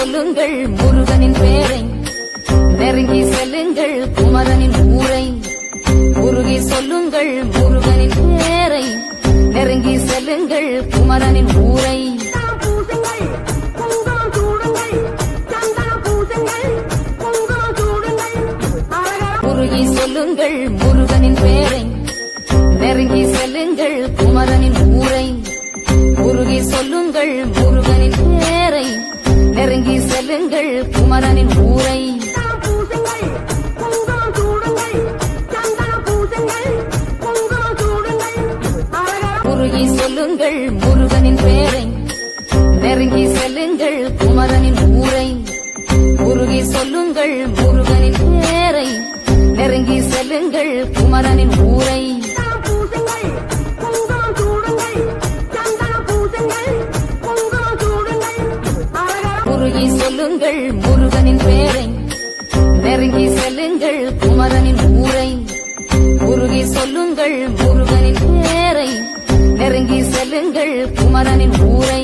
சொல்லுங்கள் முருகனின் பேரை, நெருங்கி செல்லுங்கள் குமரனின் ஊரை. உருகி சொல்லுங்கள் முருகனின் பேரை, நெருங்கி செல்லுங்கள் குமரனின் ஊரை. உருகி சொல்லுங்கள் முருகனின் பேரை, நெருங்கி செல்லுங்கள் குமரனின் ஊரை. உருகி சொல்லுங்கள் முருகனின் பேரை, நெருங்கி செல்லுங்கள் குமரனின் ஊரை. உருகி சொல்லுங்கள் முருகனின் பேரை, நெருங்கி செல்லுங்கள் குமரனின் ஊரை. உருகி சொல்லுங்கள் முருகனின் பேரை, நெருங்கி செல்லுங்கள் குமரனின் ஊரை. உருகி சொல்லுங்கள் முருகனின் பேரை, நெருங்கி செல்லுங்கள் குமரனின் ஊரை. உருகி சொல்லுங்கள் முருகனின் பேரை, நெருங்கி செல்லுங்கள் குமரனின் ஊரை.